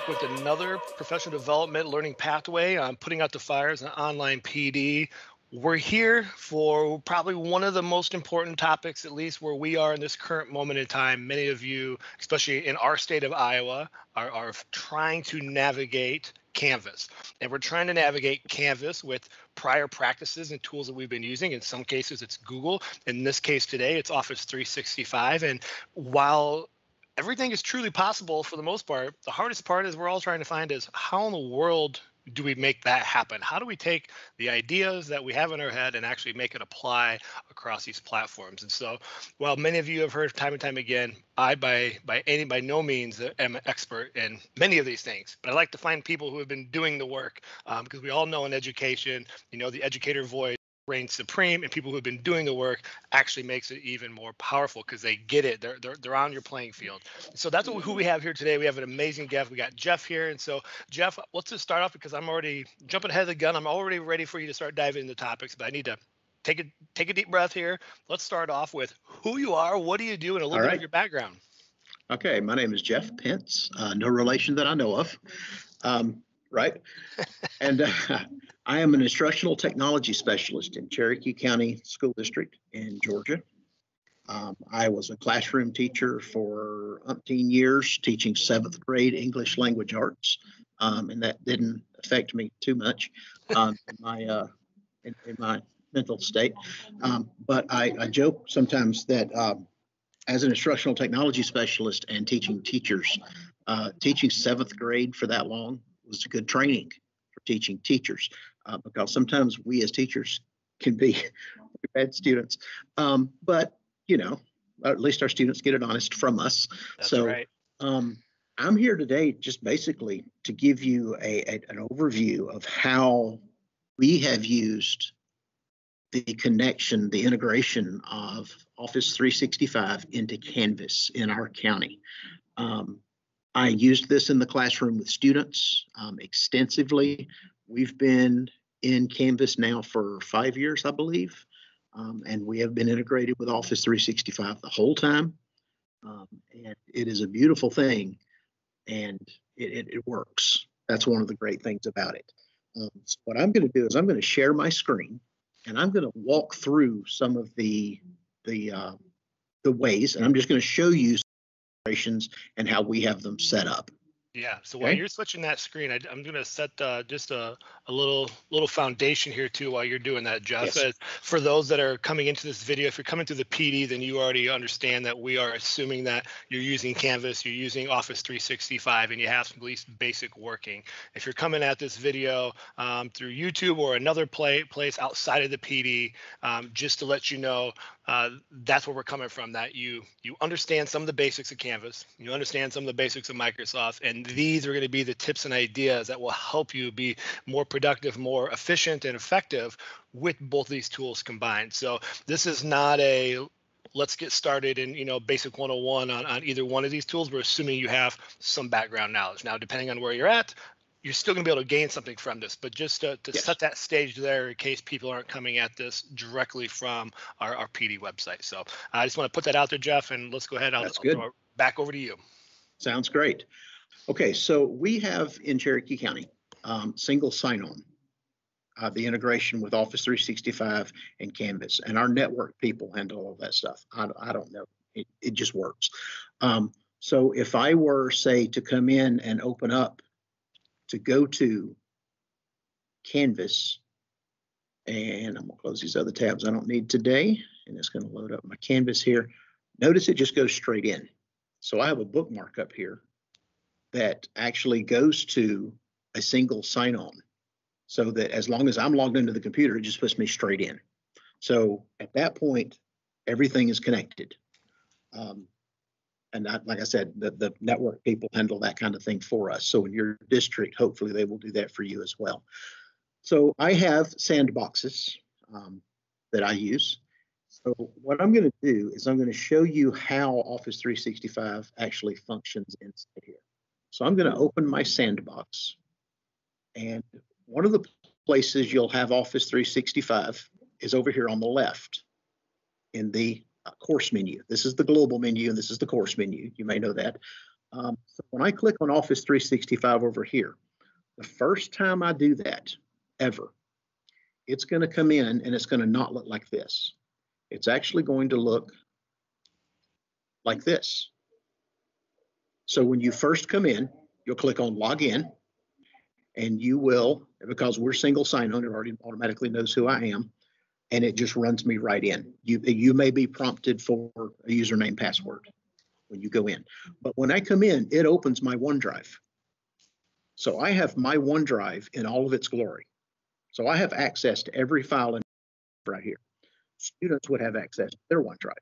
back with another professional development learning pathway on putting out the fires and online PD. We're here for probably one of the most important topics, at least where we are in this current moment in time. Many of you, especially in our state of Iowa, are trying to navigate Canvas. And we're trying to navigate Canvas with prior practices and tools that we've been using. In some cases, it's Google. In this case today, it's Office 365. And while everything is truly possible for the most part, the hardest part is we're all trying to find is how in the world do we make that happen? How do we take the ideas that we have in our head and actually make it apply across these platforms? And so, while many of you have heard time and time again, I by no means am an expert in many of these things, but I like to find people who have been doing the work, because we all know in education, the educator voice reigns supreme, and people who have been doing the work actually makes it even more powerful because they get it. They're on your playing field. So that's who we have here today. We have an amazing guest. We got Jeff here. And so Jeff, let's just start off because I'm already jumping ahead of the gun. I'm already ready for you to start diving into topics, but I need to take a deep breath here. Let's start off with who you are, what do you do, and a little bit of your background. Okay, my name is Jeff Pence, no relation that I know of. Right. And I am an instructional technology specialist in Cherokee County School District in Georgia. I was a classroom teacher for umpteen years, teaching 7th grade English language arts. And that didn't affect me too much in my mental state. But I joke sometimes that as an instructional technology specialist and teaching teachers, teaching 7th grade for that long was a good training for teaching teachers, because sometimes we as teachers can be bad students. But, at least our students get it honest from us. That's so right. I'm here today just basically to give you an overview of how we have used the connection, the integration of Office 365 into Canvas in our county. I used this in the classroom with students extensively. We've been in Canvas now for 5 years, I believe, and we have been integrated with Office 365 the whole time. And it is a beautiful thing, and it works. That's one of the great things about it. So what I'm going to do is I'm going to share my screen, and I'm going to walk through some of the ways, and I'm just going to show you and how we have them set up. Yeah. So while you're switching that screen, I'm going to set just a little foundation here too while you're doing that, Jeff. Yes. For those that are coming into this video, if you're coming through the PD, then you already understand that we are assuming that you're using Canvas, you're using Office 365, and you have some at least basic working. If you're coming at this video through YouTube or another place outside of the PD, just to let you know, that's where we're coming from, that you understand some of the basics of Canvas, you understand some of the basics of Microsoft, and these are going to be the tips and ideas that will help you be more productive, more efficient, and effective with both of these tools combined. So this is not a let's get started in basic 101 on either one of these tools. We're assuming you have some background knowledge. Now, depending on where you're at, you're still going to be able to gain something from this, but just to Yes. set that stage there in case people aren't coming at this directly from our PD website. So I just want to put that out there, Jeff, and let's go ahead. I'll throw it back over to you. Sounds great. Okay, so we have in Cherokee County single sign-on, the integration with Office 365 and Canvas, and our network people handle all that stuff. I don't know. It just works. So if I were, say, to come in and open up to go to Canvas, and I'm going to close these other tabs I don't need today, and it's going to load up my Canvas here. Notice it just goes straight in. So I have a bookmark up here that actually goes to a single sign-on, so that as long as I'm logged into the computer, it just puts me straight in. So at that point, everything is connected. And like I said, the network people handle that kind of thing for us. So in your district, hopefully they will do that for you as well. So I have sandboxes that I use. So what I'm going to do is I'm going to show you how Office 365 actually functions inside here. So I'm going to open my sandbox. And one of the places you'll have Office 365 is over here on the left in the course menu. This is the global menu, and this is the course menu. You may know that. So when I click on Office 365 over here, the first time I do that ever, it's going to come in and it's going to not look like this. It's actually going to look like this. So when you first come in, you'll click on Log In, and you will, because we're single sign-on, it already automatically knows who I am, and it just runs me right in. You may be prompted for a username password when you go in. But when I come in, it opens my OneDrive. So I have my OneDrive in all of its glory. So I have access to every file in right here. Students would have access to their OneDrive.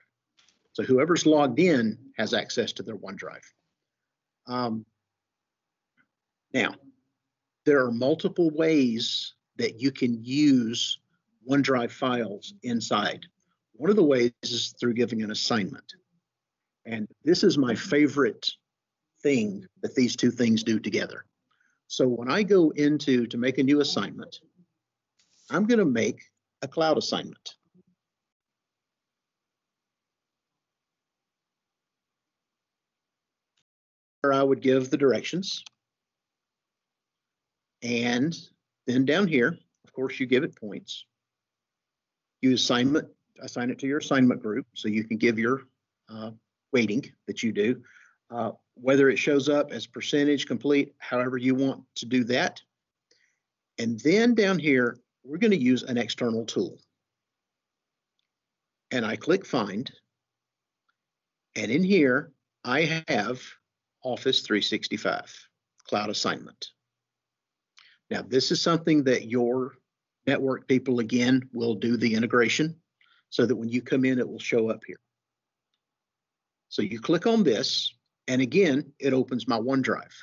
So whoever's logged in has access to their OneDrive. Now, there are multiple ways that you can use OneDrive files inside. One of the ways is through giving an assignment. And this is my favorite thing that these two things do together. So when I go to make a new assignment, I'm going to make a cloud assignment. Where I would give the directions. And then down here, of course, you give it points. You assign it to your assignment group, so you can give your weighting that you do. Whether it shows up as percentage complete, however you want to do that. And then down here, we're going to use an external tool. And I click Find. And in here, I have Office 365 Cloud Assignment. Now, this is something that your network people, again, will do the integration so that when you come in, it will show up here. So you click on this, and again, it opens my OneDrive.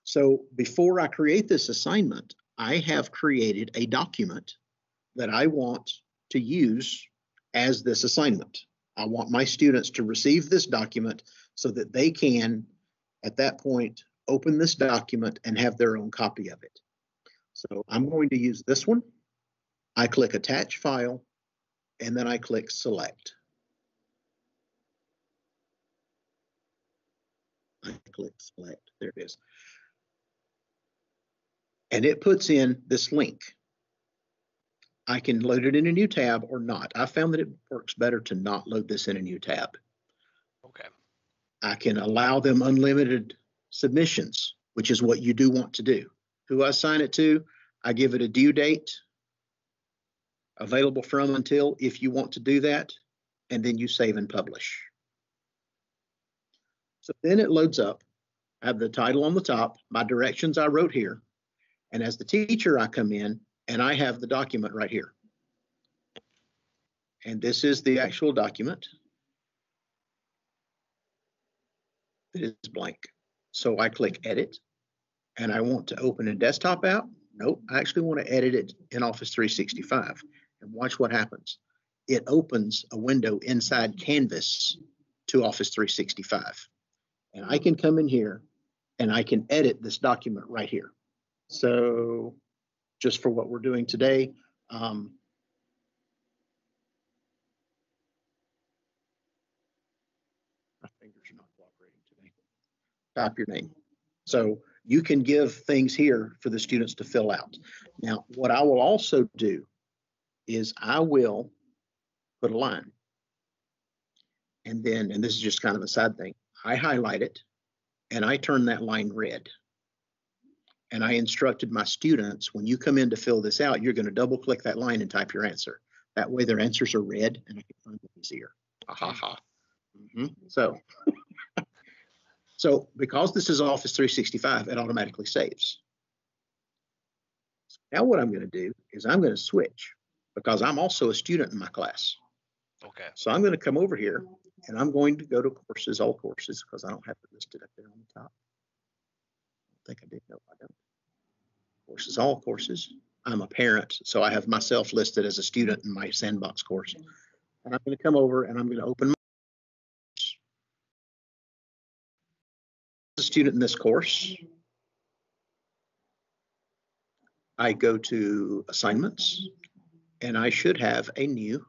So before I create this assignment, I have created a document that I want to use as this assignment. I want my students to receive this document so that they can, at that point, open this document and have their own copy of it. So I'm going to use this one. I click Attach File, and then I click Select. I click Select. There it is. And it puts in this link. I can load it in a new tab or not. I found that it works better to not load this in a new tab. Okay. I can allow them unlimited submissions, which is what you do want to do. Who I assign it to, I give it a due date, available from until, if you want to do that, and then you save and publish. So then it loads up. I have the title on the top, my directions I wrote here, and as the teacher, I come in and I have the document right here. And this is the actual document. It is blank. So I click Edit, and I want to open a desktop app. Nope, I actually want to edit it in Office 365. And watch what happens. It opens a window inside Canvas to Office 365. And I can come in here and I can edit this document right here. So just for what we're doing today, my fingers are not cooperating today. Type your name. So you can give things here for the students to fill out. Now, what I will also do is I will put a line. And then, and this is just kind of a side thing, I highlight it and I turn that line red. And I instructed my students, when you come in to fill this out, you're going to double click that line and type your answer. That way their answers are red and I can find them easier. Ha ha ha. So because this is Office 365, it automatically saves. Now what I'm going to do is I'm going to switch because I'm also a student in my class. Okay. So I'm going to come over here and I'm going to go to courses, all courses, because I don't have it listed up there on the top. I think I did. No, I don't. Courses, all courses. I'm a parent, so I have myself listed as a student in my sandbox course. And I'm going to come over and I'm going to open my as a student in this course. I go to assignments and I should have a new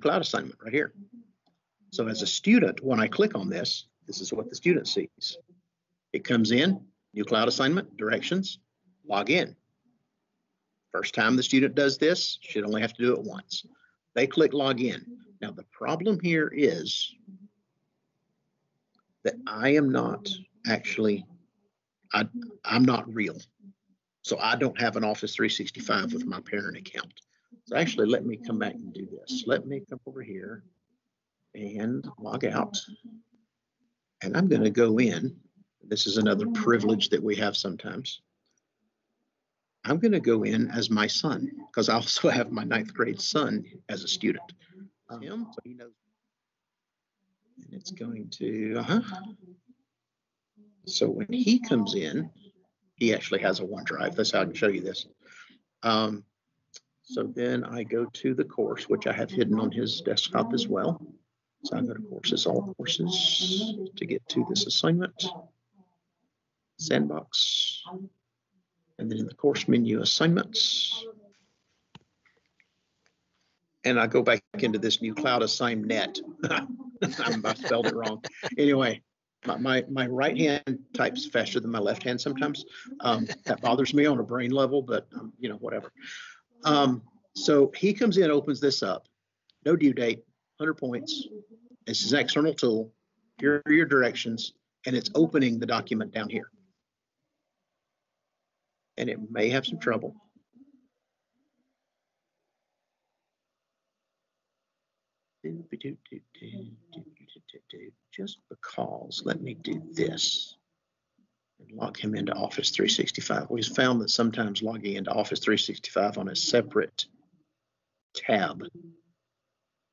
cloud assignment right here. So as a student, when I click on this, This is what the student sees. It comes in, new cloud assignment, directions, log in. First time the student does this, should only have to do it once. They click log in. Now the problem here is that I am not actually, I'm not real. So I don't have an Office 365 with my parent account. So actually, let me come back and do this. Let me come over here and log out. And I'm going to go in. This is another privilege that we have sometimes. I'm going to go in as my son because I also have my 9th grade son as a student. Him, so he knows. And it's going to, So when he comes in, he actually has a OneDrive. That's how I can show you this. So then I go to the course, which I have hidden on his desktop as well. So I go to courses, all courses to get to this assignment. Sandbox. And then in the course menu, assignments. And I go back into this new cloud assign net. I spelled it wrong. Anyway, my right hand types faster than my left hand sometimes. That bothers me on a brain level, but whatever. So he comes in, opens this up. No due date, 100 points. This is an external tool. Here are your directions, and it's opening the document down here. And it may have some trouble. Just because, let me do this and log him into Office 365. We've found that sometimes logging into Office 365 on a separate tab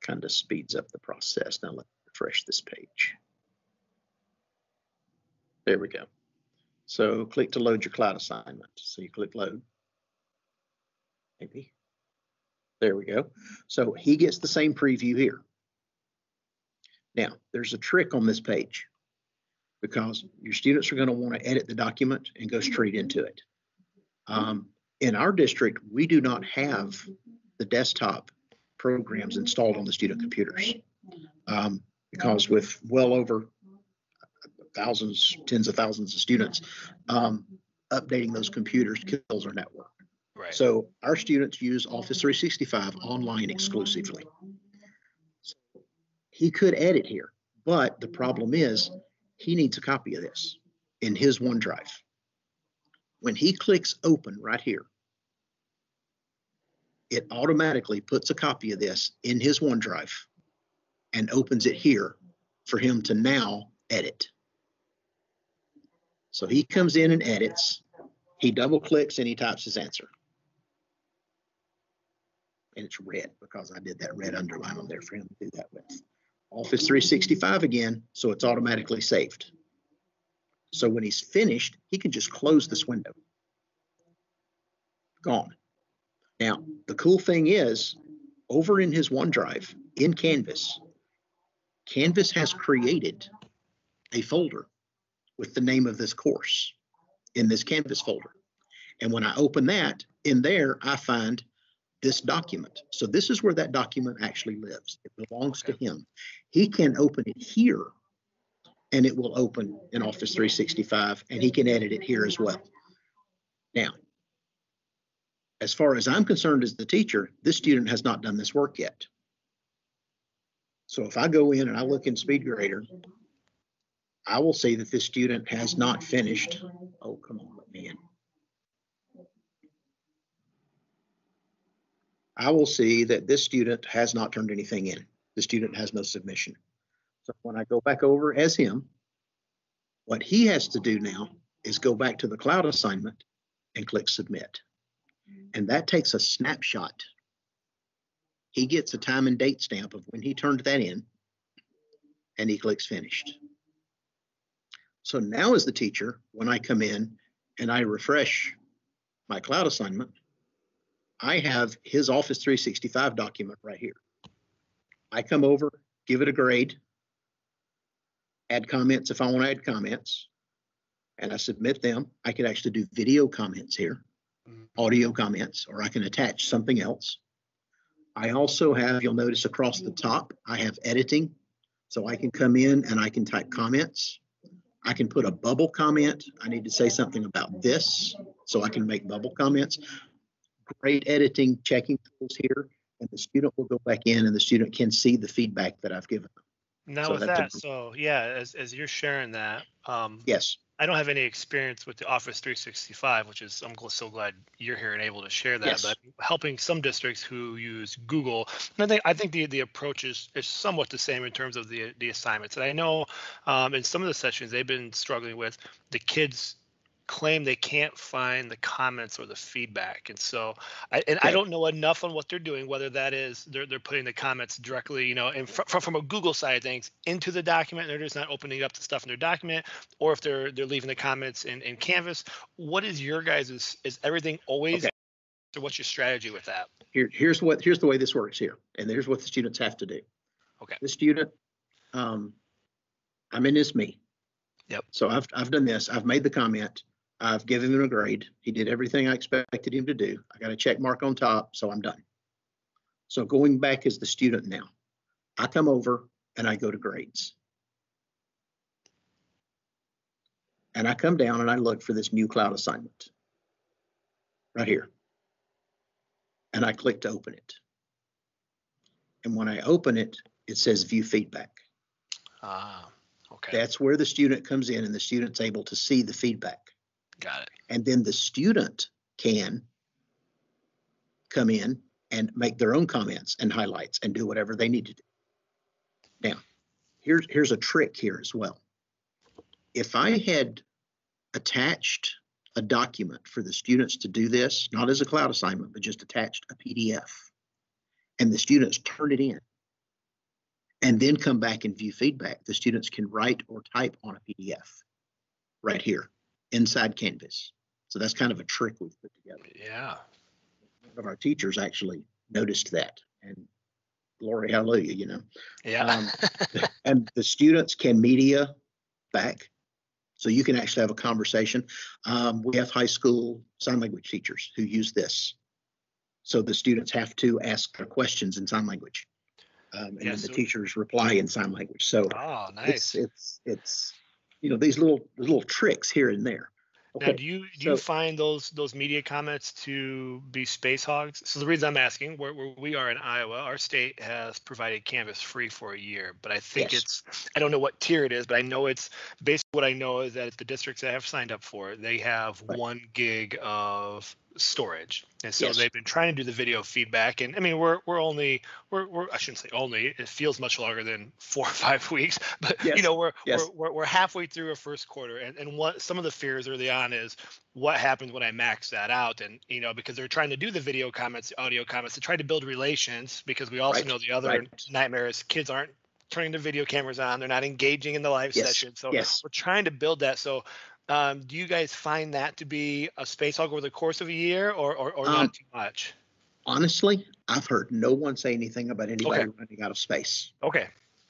kind of speeds up the process. Now let's refresh this page. There we go. So click to load your cloud assignment. So you click load. Maybe. There we go. So he gets the same preview here. Now, there's a trick on this page because your students are going to want to edit the document and go straight into it. In our district, we do not have the desktop programs installed on the student computers because with well over thousands, tens of thousands of students, updating those computers kills our network. Right. So our students use Office 365 online exclusively. So he could edit here, but the problem is he needs a copy of this in his OneDrive. When he clicks open right here, it automatically puts a copy of this in his OneDrive and opens it here for him to now edit. So he comes in and edits, he double clicks and he types his answer. And it's red because I did that red underline on there for him to do that with. Office 365 again, so it's automatically saved. So when he's finished, he can just close this window. Gone. Now, the cool thing is, over in his OneDrive, in Canvas, Canvas has created a folder with the name of this course in this Canvas folder. And when I open that, in there, I find this document. So this is where that document actually lives. It belongs to him. He can open it here, and it will open in Office 365, and he can edit it here as well. Now, as far as I'm concerned as the teacher, this student has not done this work yet. So if I go in and I look in SpeedGrader, I will see that this student has not finished. Oh, come on, let me in. I will see that this student has not turned anything in. The student has no submission. So when I go back over as him, what he has to do now is go back to the cloud assignment and click submit. And that takes a snapshot. He gets a time and date stamp of when he turned that in, and he clicks finished. So now as the teacher, when I come in and I refresh my cloud assignment, I have his Office 365 document right here. I come over, give it a grade, add comments if I want to add comments, and I submit them. I could actually do video comments here, audio comments, or I can attach something else. I also have, you'll notice across the top, I have editing, So I can come in and I can type comments. I can put a bubble comment. I need to say something about this, so I can make bubble comments. Great editing, checking tools here, and the student will go back in and the student can see the feedback that I've given them. Now So with that's a, that, so yeah, as you're sharing that, yes, I don't have any experience with the Office 365, which is so glad you're here and able to share that. yes, But helping some districts who use Google, and I think the approach is somewhat the same in terms of the assignments. And I know in some of the sessions they've been struggling with the kids claim they can't find the comments or the feedback, and so I okay, don't know enough on what they're doing, whether that is they're putting the comments directly, from a Google side of things into the document, and they're just not opening up the stuff in their document, or if they're leaving the comments in Canvas. What is your guys' is everything always, okay. or what's your strategy with that? Here's the way this works here, and here's what the students have to do. Okay. The student, I'm in this me. Yep. So I've done this. I've made the comment. I've given him a grade. He did everything I expected him to do. I got a check mark on top, so I'm done. So going back as the student now, I come over and I go to grades. And I come down and I look for this new cloud assignment right here. And I click to open it. And when I open it, it says view feedback. Okay. That's where the student comes in and the student's able to see the feedback. Got it. And then the student can come in and make their own comments and highlights and do whatever they need to do. Now, here's a trick here as well. If I had attached a document for the students to do this, not as a cloud assignment, but just attached a PDF, and the students turn it in and then come back and view feedback, the students can write or type on a PDF right here inside Canvas. So that's kind of a trick we've put together. Yeah. One of our teachers actually noticed that, and glory, hallelujah, Yeah. And the students can media back. So you can actually have a conversation. We have high school sign language teachers who use this. So the students have to ask their questions in sign language. And then the teachers reply in sign language. So nice. it's these little tricks here and there. Okay. Now, do you find those media comments to be space hogs? So the reason I'm asking, where we are in Iowa, our state has provided Canvas free for a year, but I think I don't know what tier it is, but I know it's basically what I know is that the districts that have signed up for it, they have 1 gig of storage, and so they've been trying to do the video feedback. And I mean, we're I shouldn't say only, it feels much longer than 4 or 5 weeks, but we're halfway through a first quarter, and what some of the fears early on is what happens when I max that out, and because they're trying to do the video comments, the audio comments, to try to build relations, because we also know the other nightmare is kids aren't turning their video cameras on, they're not engaging in the live session, so we're trying to build that. So do you guys find that to be a space hog over the course of a year, or not too much? Honestly, I've heard no one say anything about anybody running out of space. Okay,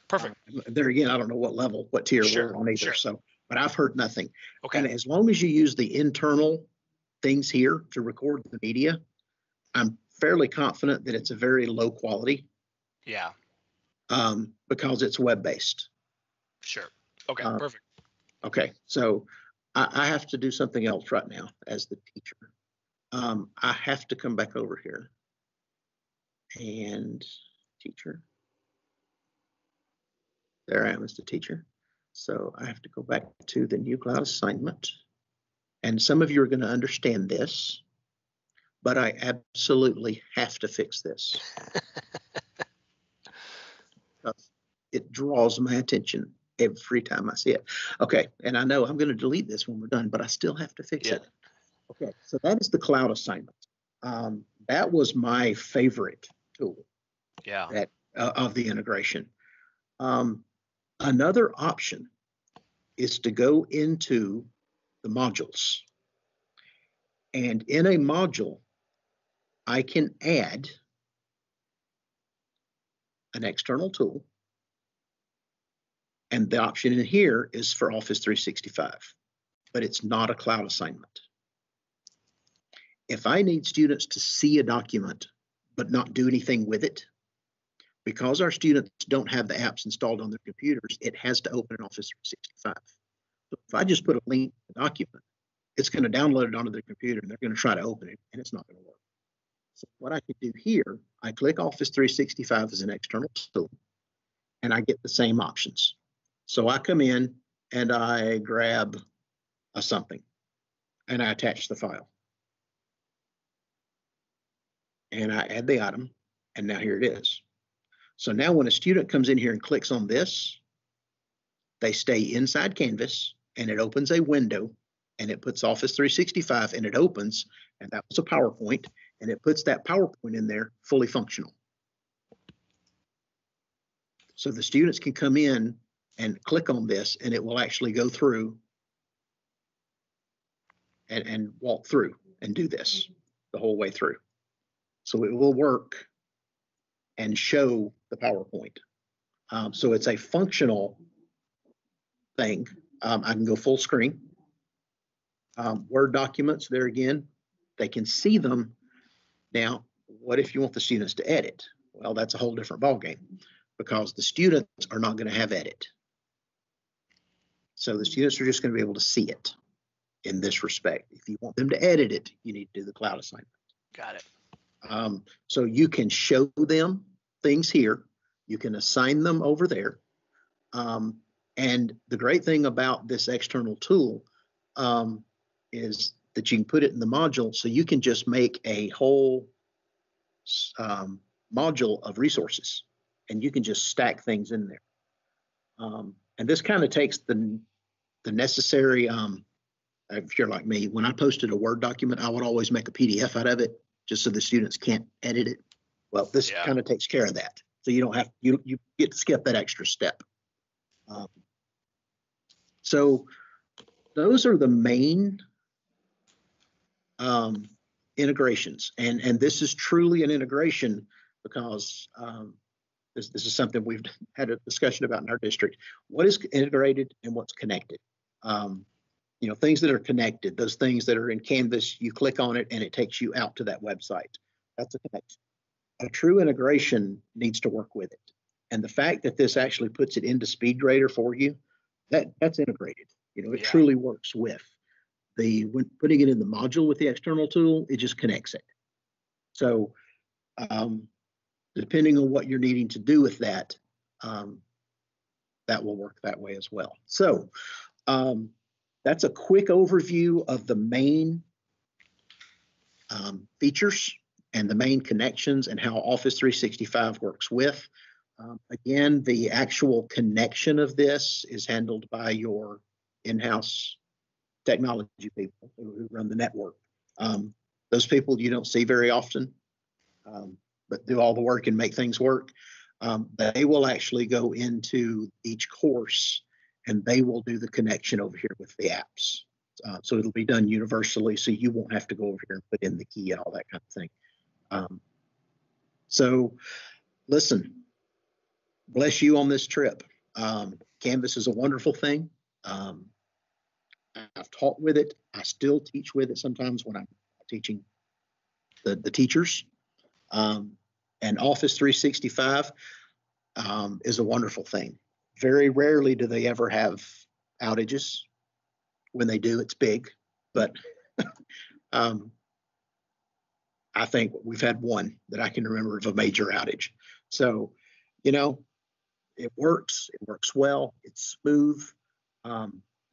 perfect. There again, I don't know what tier we're on either. So, but I've heard nothing. Okay. And as long as you use the internal things here to record the media, I'm fairly confident that it's a very low quality. Yeah. Because it's web-based. Sure. Okay, perfect. Okay, so I have to do something else right now as the teacher. I have to come back over here and teacher. There I am as the teacher. So I have to go back to the new cloud assignment. And some of you are going to understand this, but I absolutely have to fix this. It draws my attention every time I see it. Okay, and I know I'm going to delete this when we're done, but I still have to fix it. Okay, so that is the cloud assignment. That was my favorite tool. Of the integration. Another option is to go into the modules. And in a module, I can add an external tool. And the option in here is for Office 365, but it's not a cloud assignment. If I need students to see a document but not do anything with it, because our students don't have the apps installed on their computers, it has to open in Office 365. So if I just put a link to the document, it's going to download it onto their computer and they're going to try to open it and it's not going to work. So what I can do here, I click Office 365 as an external tool and I get the same options. So I come in and I grab a something and I attach the file. And I add the item, and now here it is. So now when a student comes in here and clicks on this, they stay inside Canvas, and it opens a window, and it puts Office 365, and it opens, and that was a PowerPoint, and it puts that PowerPoint in there fully functional. So the students can come in and click on this, and it will actually go through and walk through and do this the whole way through. So it will work and show the PowerPoint. So it's a functional thing. I can go full screen. Word documents, there again, they can see them. Now, what if you want the students to edit? Well, that's a whole different ballgame because the students are not going to have edit. So the students are just going to be able to see it in this respect. If you want them to edit it, you need to do the cloud assignment. Got it. So you can show them things here. You can assign them over there. And the great thing about this external tool is that you can put it in the module. So you can just make a whole module of resources and you can just stack things in there. And this kind of takes the necessary, if you're like me, when I posted a Word document, I would always make a PDF out of it just so the students can't edit it. Well, this kind of takes care of that. So you don't have, you get to skip that extra step. So those are the main integrations. And this is truly an integration because this is something we've had a discussion about in our district. What is integrated and what's connected? You know, things that are connected, those things that are in Canvas, you click on it and it takes you out to that website. That's a connection. A true integration needs to work with it. And the fact that this actually puts it into SpeedGrader for you, that's integrated. You know, it truly works with when putting it in the module with the external tool, it just connects it. So depending on what you're needing to do with that, that will work that way as well. So that's a quick overview of the main features and the main connections and how Office 365 works with. Again, the actual connection of this is handled by your in-house technology people who run the network. Those people you don't see very often, but do all the work and make things work. They will actually go into each course and they will do the connection over here with the apps. So it'll be done universally, so you won't have to go over here and put in the key and all that kind of thing. So listen, bless you on this trip. Canvas is a wonderful thing. I've taught with it. I still teach with it sometimes when I'm teaching the teachers. And Office 365 is a wonderful thing. Very rarely do they ever have outages. When they do, it's big. But I think we've had one that I can remember of a major outage. So, you know, it works. It works well. It's smooth.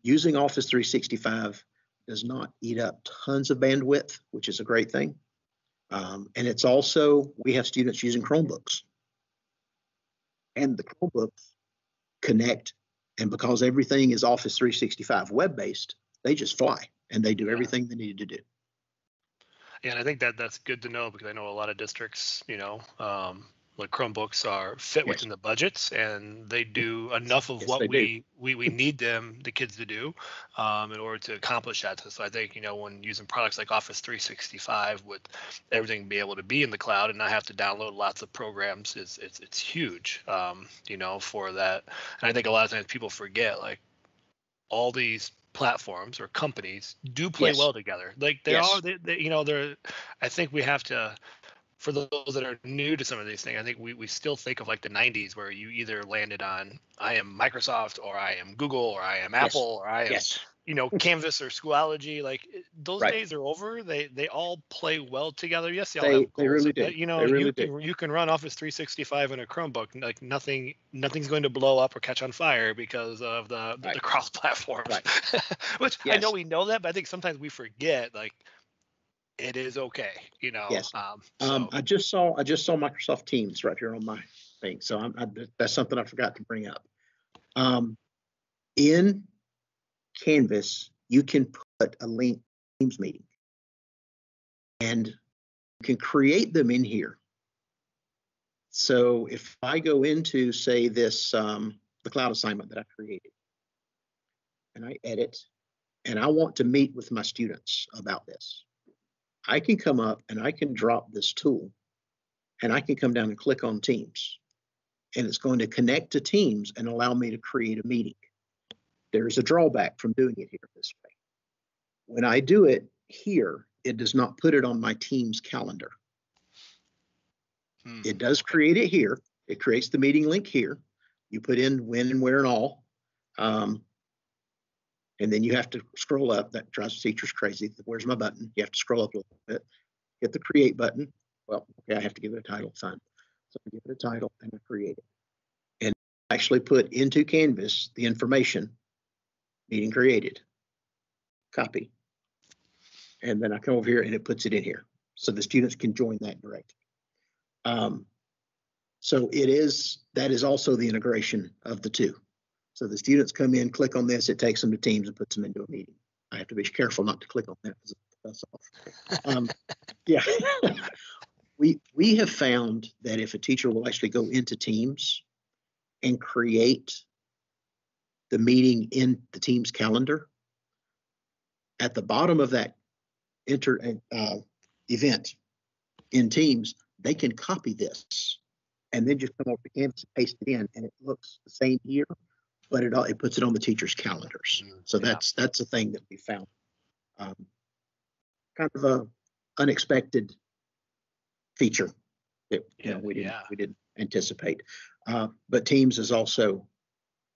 Using Office 365 does not eat up tons of bandwidth, which is a great thing. And it's also, we have students using Chromebooks. And the Chromebooks connect, and because everything is Office 365 web-based, they just fly, and they do everything they need to do. Yeah, and I think that's good to know because I know a lot of districts, you know, like Chromebooks are fit within the budgets and they do enough of what we need the kids to do in order to accomplish that. So I think, you know, when using products like Office 365 with everything be able to be in the cloud and not have to download lots of programs, it's huge, you know, for that. And I think a lot of times people forget, like, all these platforms or companies do play well together. Like they you know, I think we have to for those that are new to some of these things, I think we still think of like the 90s where you either landed on I am Microsoft or I am Google or I am Yes. Apple or I am, Yes. Canvas or Schoology. Like those Right. days are over. They all play well together. Yes, they all They have goals, really but do. They really do. you can run Office 365 in a Chromebook. Like nothing's going to blow up or catch on fire because of the Right. cross platforms. Right. Which I know Yes. we know that, but I think sometimes we forget like it is okay, Yes. so I just saw Microsoft Teams right here on my thing. So that's something I forgot to bring up. In Canvas, you can put a link to Teams meeting, and you can create them in here. So if I go into, say, this the cloud assignment that I created, and I edit, and I want to meet with my students about this, I can come up and I can drop this tool, and I can come down and click on Teams, and it's going to connect to Teams and allow me to create a meeting. There's a drawback from doing it here this way. When I do it here, it does not put it on my Teams calendar. It does create it here. It creates the meeting link here. You put in when and where and all. And then you have to scroll up. That drives teachers crazy. Where's my button? You have to scroll up a little bit. Hit the create button. Well, okay, I have to give it a title. Fine. So I give it a title and I create it. And actually put into Canvas the information, meeting created, copy. And then I come over here and it puts it in here. So the students can join that directly. So that is also the integration of the two. So the students come in, click on this, it takes them to Teams and puts them into a meeting. I have to be careful not to click on that because that's off. Yeah. We have found that if a teacher will actually go into Teams and create the meeting in the Teams calendar, at the bottom of that event in Teams, they can copy this and then just come over to Canvas and paste it in, and it looks the same here, but it puts it on the teacher's calendars. So that's a thing that we found. Kind of a unexpected feature that we didn't anticipate. But Teams is also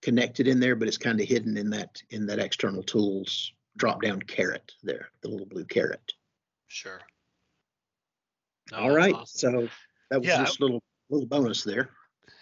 connected in there, but it's kind of hidden in that external tools drop down caret there, the little blue caret. Sure. No, all right. Awesome. So that was just a little bonus there.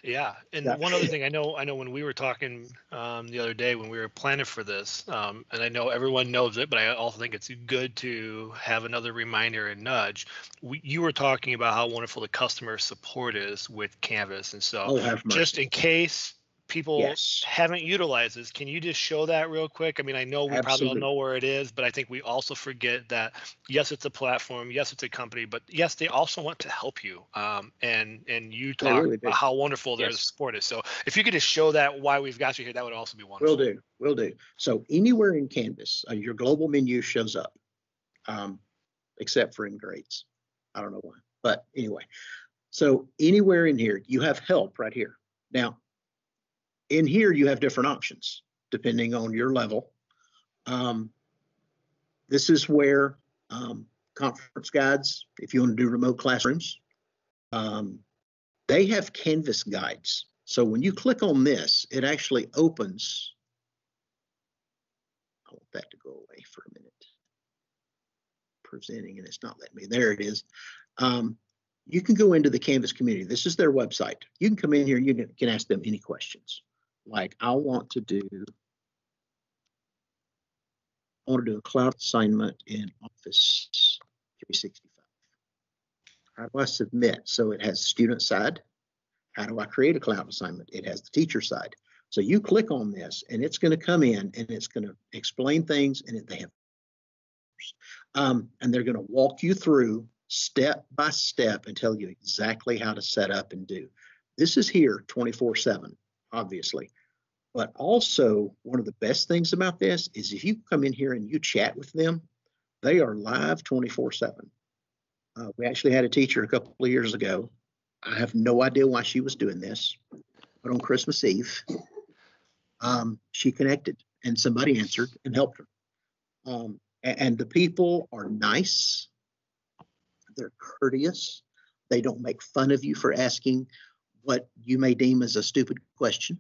Yeah. And one other thing I know when we were talking the other day when we were planning for this, and I know everyone knows it, but I also think it's good to have another reminder and nudge. You were talking about how wonderful the customer support is with Canvas. And so just in case people haven't utilized this, can you just show that real quick? I mean, I know we probably all know where it is, but I think we also forget that, yes, it's a platform, yes, it's a company, but yes, they also want to help you. And you talk about how wonderful their support is. So if you could just show that why we've got you here, that would also be wonderful. Will do. So anywhere in Canvas, your global menu shows up, except for in grades. I don't know why, but anyway. So anywhere in here, you have help right here. Now, in here, you have different options depending on your level. This is where conference guides, if you want to do remote classrooms, they have Canvas guides. So when you click on this, it actually opens. I want that to go away for a minute. Presenting, and it's not letting me. There it is. You can go into the Canvas community. This is their website. You can come in here. You can ask them any questions. Like I want to do a cloud assignment in Office 365. How do I submit? So it has student side. How do I create a cloud assignment? It has the teacher side. So you click on this and it's going to come in and it's going to explain things, and they have and they're going to walk you through step by step and tell you exactly how to set up and do. This is here 24/7, obviously. But also, one of the best things about this is if you come in here and you chat with them, they are live 24/7. We actually had a teacher a couple of years ago. I have no idea why she was doing this, but on Christmas Eve, she connected and somebody answered and helped her. And the people are nice. They're courteous. They don't make fun of you for asking what you may deem as a stupid question.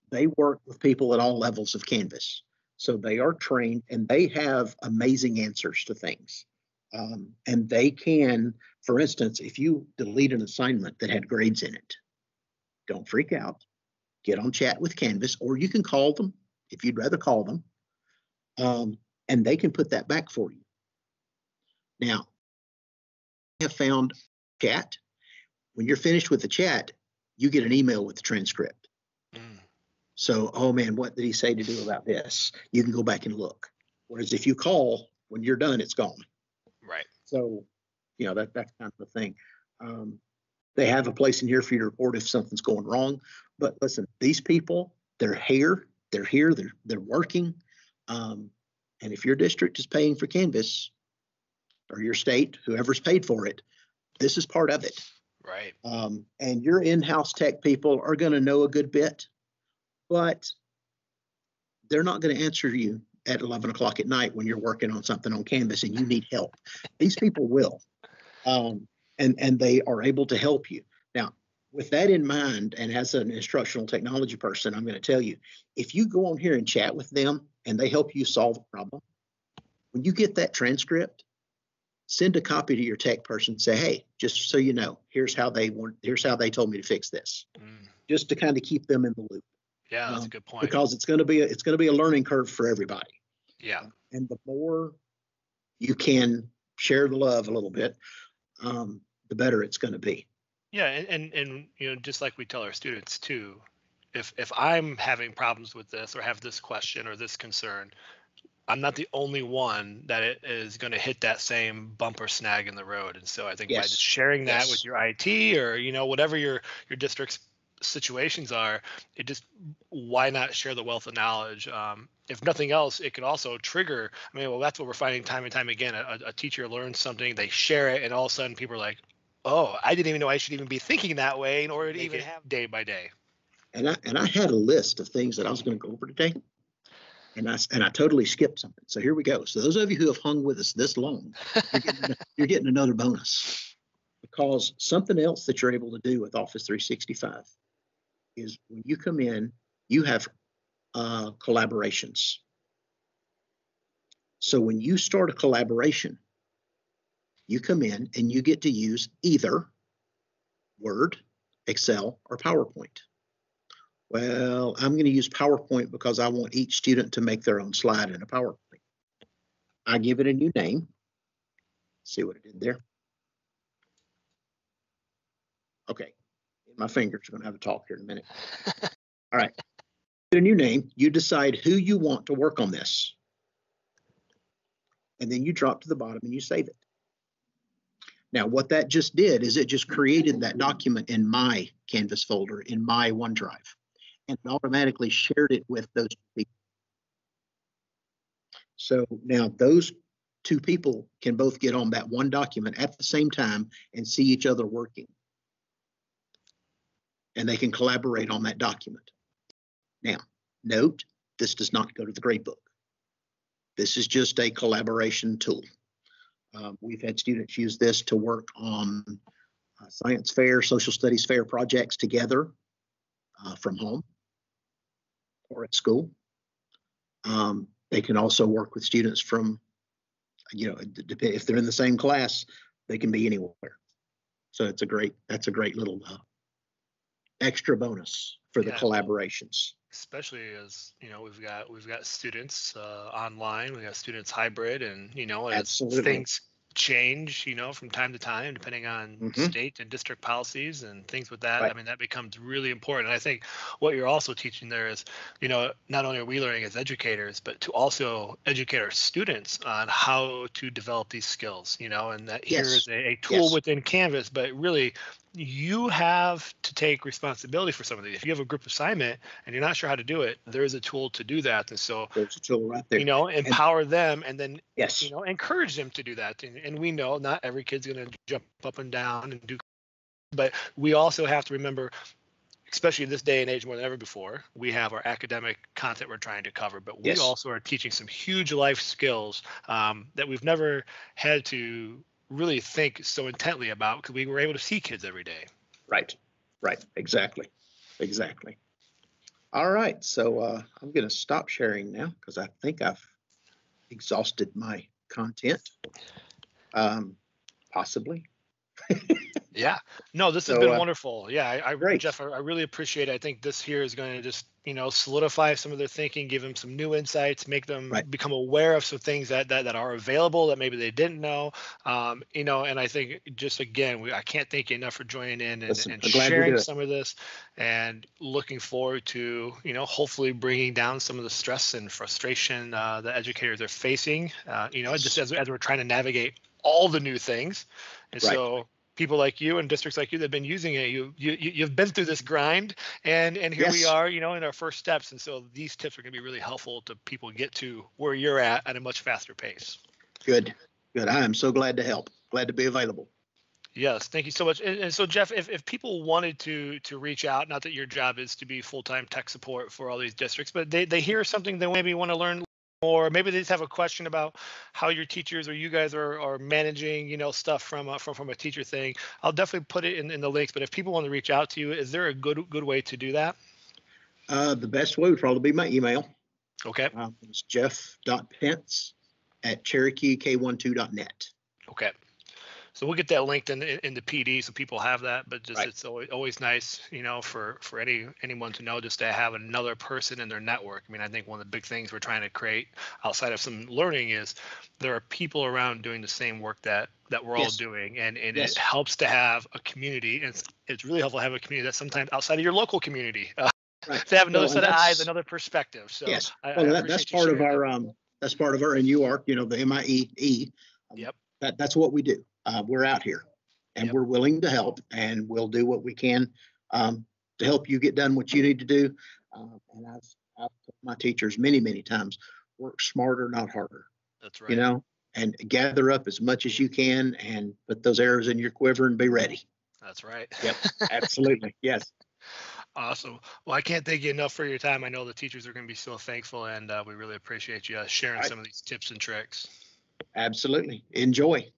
They work with people at all levels of Canvas. So they are trained and they have amazing answers to things. And they can, for instance, if you delete an assignment that had grades in it, don't freak out. Get on chat with Canvas, or you can call them if you'd rather call them, and they can put that back for you. Now, I have found chat. When you're finished with the chat, you get an email with the transcript. So, oh man, what did he say to do about this? You can go back and look. Whereas if you call, when you're done, it's gone. Right. So, that's kind of the thing. They have a place in here for you to report if something's going wrong. But listen, these people, they're here, they're working. And if your district is paying for Canvas, or your state, whoever's paid for it, this is part of it. Right. And your in-house tech people are going to know a good bit, but they're not going to answer you at 11 o'clock at night when you're working on something on Canvas and you need help. These people will, and they are able to help you. Now, with that in mind, and as an instructional technology person, I'm going to tell you, if you go on here and chat with them and they help you solve a problem, when you get that transcript, send a copy to your tech person. Say, hey, just so you know, here's how they told me to fix this, just to kind of keep them in the loop. Yeah, that's a good point. Because it's going to be a learning curve for everybody. Yeah. And the more you can share the love a little bit, the better it's going to be. Yeah, and just like we tell our students too, if I'm having problems with this or have this question or this concern, I'm not the only one that it is going to hit that same bump or snag in the road. And so I think by just sharing that with your IT or whatever your district's situations are, why not share the wealth of knowledge? If nothing else, it can also trigger. That's what we're finding time and time again. A teacher learns something, they share it, and all of a sudden people are like, oh, I didn't even know I should even be thinking that way in order to even have day by day. And I had a list of things that I was going to go over today, and I totally skipped something. So here we go. So those of you who have hung with us this long, you're getting another bonus, because something else that you're able to do with Office 365 is when you come in, you have collaborations. So when you start a collaboration, you come in and you get to use either Word, Excel, or PowerPoint. Well, I'm going to use PowerPoint because I want each student to make their own slide in a PowerPoint. I give it a new name. See what it did there. Okay. My fingers are going to have a talk here in a minute. All right. Get a new name. You decide who you want to work on this. And then you drop to the bottom and you save it. Now, what that just did is it just created that document in my Canvas folder in my OneDrive, and it automatically shared it with those people. So now those two people can both get on that one document at the same time and see each other working. And they can collaborate on that document. Now, note, this does not go to the gradebook. This is just a collaboration tool. We've had students use this to work on science fair, social studies fair projects together from home or at school. They can also work with students from, if they're in the same class, they can be anywhere. So that's a great little extra bonus for the collaborations. Especially as we've got students online, we got students hybrid, and as things change, from time to time, depending on state and district policies and things with that. Right. That becomes really important. And I think what you're also teaching there is, not only are we learning as educators, but to also educate our students on how to develop these skills, and that here is a tool within Canvas, but really you have to take responsibility for some of these. If you have a group assignment and you're not sure how to do it, there is a tool to do that. And so there's a tool right there. Empower them, and then encourage them to do that. And we know not every kid's going to jump up and down and do, but we also have to remember, especially in this day and age more than ever before, we have our academic content we're trying to cover, but we also are teaching some huge life skills that we've never had to really think so intently about, because we were able to see kids every day. Right. Right. Exactly. Exactly. All right. So I'm going to stop sharing now because I think I've exhausted my content. Possibly. Yeah, no, this has So been wonderful. Yeah, great. Jeff, I really appreciate it. I think this here is going to just, solidify some of their thinking, give them some new insights, make them Right. become aware of some things that are available that maybe they didn't know. And I think just again, I can't thank you enough for joining in Listen, and I'm glad we do sharing it. some of this, and looking forward to, hopefully bringing down some of the stress and frustration that educators are facing, just Yes. as we're trying to navigate all the new things. And Right. so people like you and districts like you that have been using it, you've been through this grind, and here we Yes. are, in our first steps. And so these tips are going to be really helpful to people get to where you're at a much faster pace. Good. Good. I am so glad to help. Glad to be available. Yes, thank you so much. And so Jeff, if people wanted to reach out, not that your job is to be full-time tech support for all these districts, but they hear something they maybe want to learn, or maybe they just have a question about how your teachers or you guys are managing, stuff from a teacher thing. I'll definitely put it in the links. But if people want to reach out to you, is there a good way to do that? The best way would probably be my email. Okay. It's jeff.pence@cherokeek12.net. Okay. So we'll get that linked in the PD so people have that. But just Right. it's always nice, for anyone to know, just to have another person in their network. I mean, I think one of the big things we're trying to create outside of some learning is there are people around doing the same work that we're all Yes. doing, and Yes. it helps to have a community. And it's really helpful to have a community that's sometimes outside of your local community, Right. to have another Well, and set of eyes, that's another perspective. So yes. I Well, that's appreciate you part of sharing that. our that's part of our, and you are, the MIEE. Yep. That's what we do. We're out here, and Yep. we're willing to help, and we'll do what we can to help you get done what you need to do. And I've told my teachers many times, work smarter, not harder. That's right. And gather up as much as you can, and put those arrows in your quiver and be ready. That's right. Yep. Absolutely. Yes. Awesome. Well, I can't thank you enough for your time. I know the teachers are going to be so thankful, and we really appreciate you sharing Right. some of these tips and tricks. Absolutely. Enjoy.